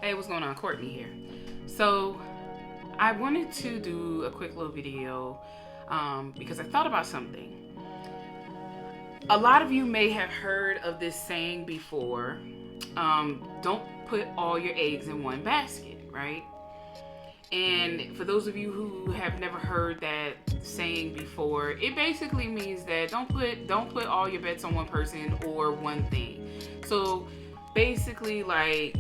Hey, what's going on? Courtney here. So, I wanted to do a quick little video because I thought about something. A lot of you may have heard of this saying before, don't put all your eggs in one basket, right? And for those of you who have never heard that saying before, it basically means that don't put all your bets on one person or one thing. So basically, like,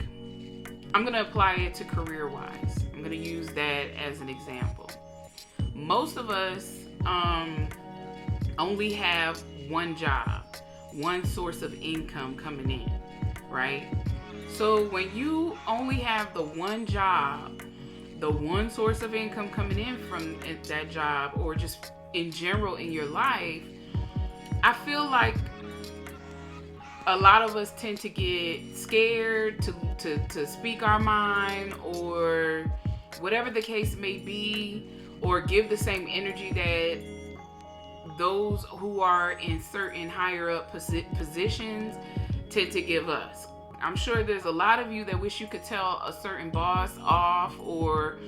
I'm going to apply it to career wise. I'm going to use that as an example. Most of us only have one job, one source of income coming in, right? So when you only have the one job, the one source of income coming in from that job, or just in general in your life, I feel like a lot of us tend to get scared to speak our mind, or whatever the case may be, or give the same energy that those who are in certain higher up positions tend to give us. I'm sure there's a lot of you that wish you could tell a certain boss off, or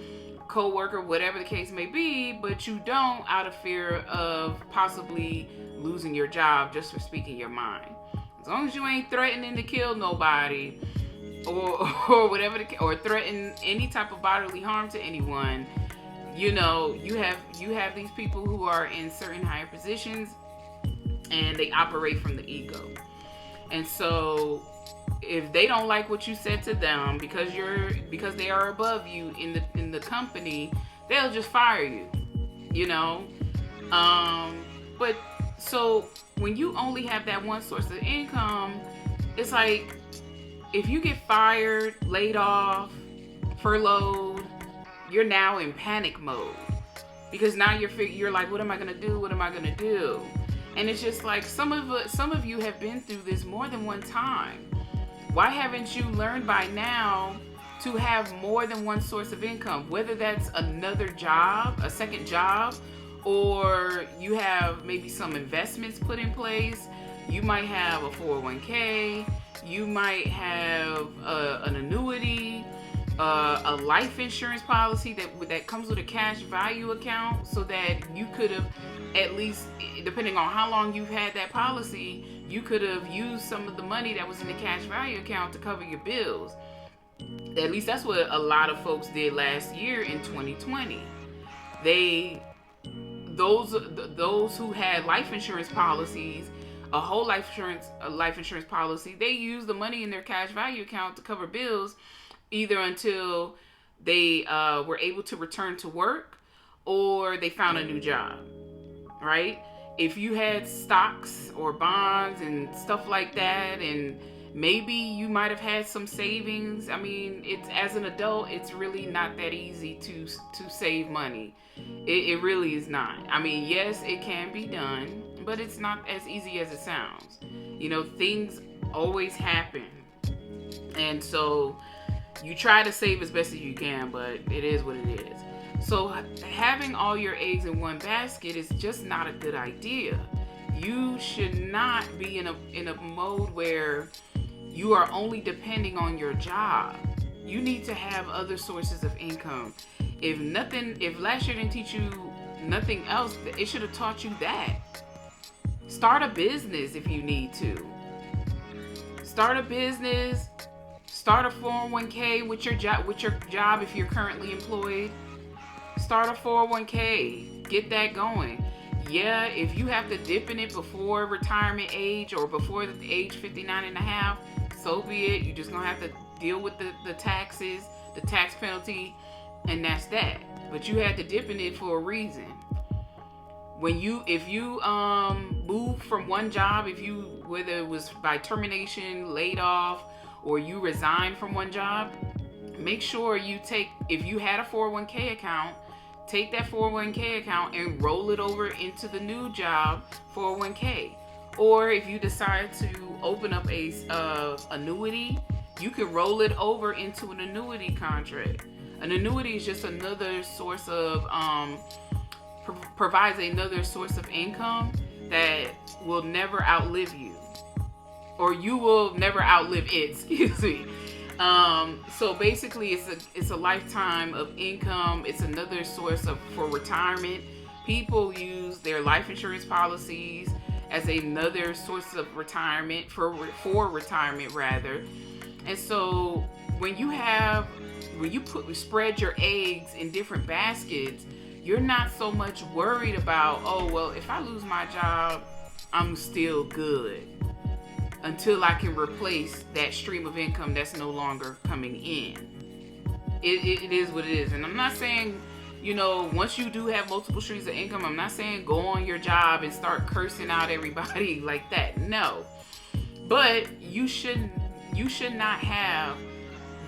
co-worker, whatever the case may be, but you don't, out of fear of possibly losing your job just for speaking your mind. As long as you ain't threatening to kill nobody, or whatever, or threaten any type of bodily harm to anyone, you have these people who are in certain higher positions, and they operate from the ego. And so if they don't like what you said to them because they are above you in the company, they'll just fire you. You know, but so when you only have that one source of income, it's like if you get fired, laid off, furloughed, you're now in panic mode because now you're like, what am I gonna do? What am I gonna do? And it's just like some of you have been through this more than one time. Why haven't you learned by now to have more than one source of income? Whether that's another job, a second job, or you have maybe some investments put in place. You might have a 401k. You might have an annuity, a life insurance policy that comes with a cash value account, so that you could have, at least depending on how long you've had that policy, you could have used some of the money that was in the cash value account to cover your bills. At least that's what a lot of folks did last year in 2020. Those who had life insurance policies, a whole life insurance policy, they used the money in their cash value account to cover bills, either until they were able to return to work, or they found a new job, right? If you had stocks or bonds and stuff like that, and maybe you might have had some savings. I mean, it's, as an adult, it's really not that easy to save money. It really is not. I mean, yes, it can be done, but it's not as easy as it sounds. Things always happen, and so you try to save as best as you can, but it is what it is. So having all your eggs in one basket is just not a good idea. You should not be in a mode where you are only depending on your job. You need to have other sources of income. If last year didn't teach you nothing else, it should have taught you that. Start a business if you need to. Start a business. Start a 401k with your job if you're currently employed. Start a 401k. Get that going. Yeah, if you have to dip in it before retirement age or before the age 59 and a half, so be it. You're just going to have to deal with the taxes, the tax penalty, and that's that. But you had to dip in it for a reason. If you move from one job, whether it was by termination, laid off, or you resign from one job, make sure if you had a 401k account, take that 401k account and roll it over into the new job 401k. Or if you decide to open up a annuity, you can roll it over into an annuity contract. An annuity is just another source of provides another source of income that will never outlive you, or you will never outlive it. Excuse me. So basically, it's a lifetime of income. It's another source of for retirement. People use their life insurance policies as another source of retirement for retirement rather. And so when you have when you spread your eggs in different baskets, you're not so much worried about, oh well, if I lose my job, I'm still good until I can replace that stream of income that's no longer coming in. It is what it is. And I'm not saying, once you do have multiple streams of income, I'm not saying go on your job and start cursing out everybody like that. No. But you should not have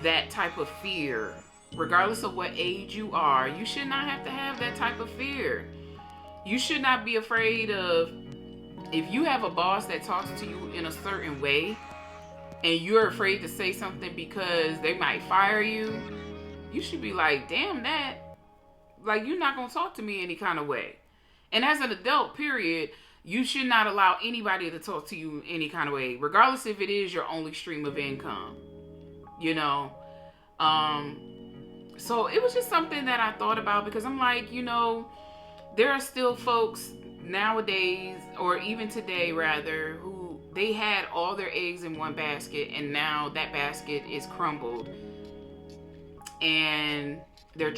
that type of fear. Regardless of what age you are, you should not have to have that type of fear. You should not be afraid of, if you have a boss that talks to you in a certain way and you're afraid to say something because they might fire you, you should be like, damn that. Like, you're not going to talk to me any kind of way. And as an adult, period, you should not allow anybody to talk to you any kind of way, regardless if it is your only stream of income. So it was just something that I thought about, because I'm like, there are still folks nowadays, or even today rather, who they had all their eggs in one basket and now that basket is crumbled and they're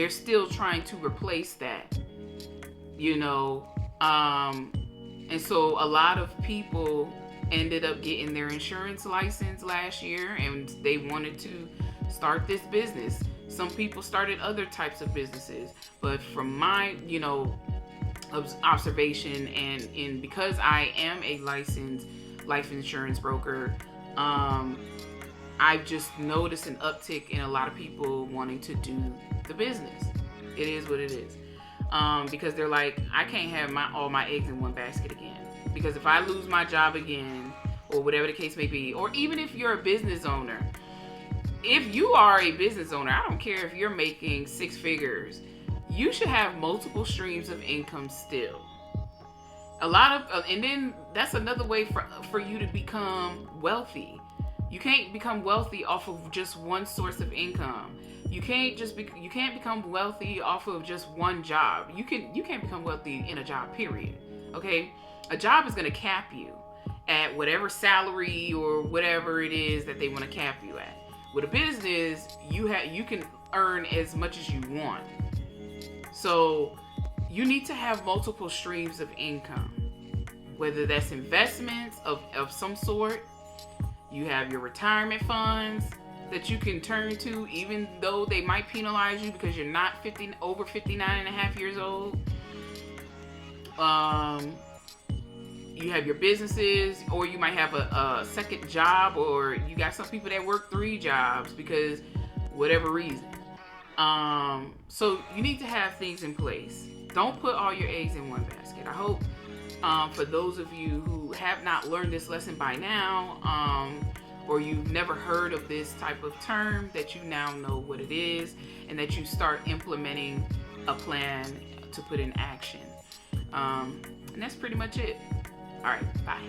still trying to replace that, and so a lot of people ended up getting their insurance license last year and they wanted to start this business. Some people started other types of businesses, but from my observation, and because I am a licensed life insurance broker, I've just noticed an uptick in a lot of people wanting to do the business. It is what it is, because they're like, I can't have all my eggs in one basket again, because if I lose my job again, or whatever the case may be, or even if you're a business owner, if you are a business owner, I don't care if you're making six figures, you should have multiple streams of income still. And then that's another way for you to become wealthy. You can't become wealthy off of just one source of income. You can't become wealthy off of just one job. You can't become wealthy in a job, period. Okay? A job is going to cap you at whatever salary or whatever it is that they want to cap you at. With a business, you can earn as much as you want. So you need to have multiple streams of income, whether that's investments of some sort. You have your retirement funds that you can turn to, even though they might penalize you because you're not over 59 and a half years old. You have your businesses, or you might have a second job, or you got some people that work 3 jobs because whatever reason. So you need to have things in place. Don't put all your eggs in one basket. I hope for those of you who have not learned this lesson by now, or you've never heard of this type of term, that you now know what it is and that you start implementing a plan to put in action. And that's pretty much it. All right, bye.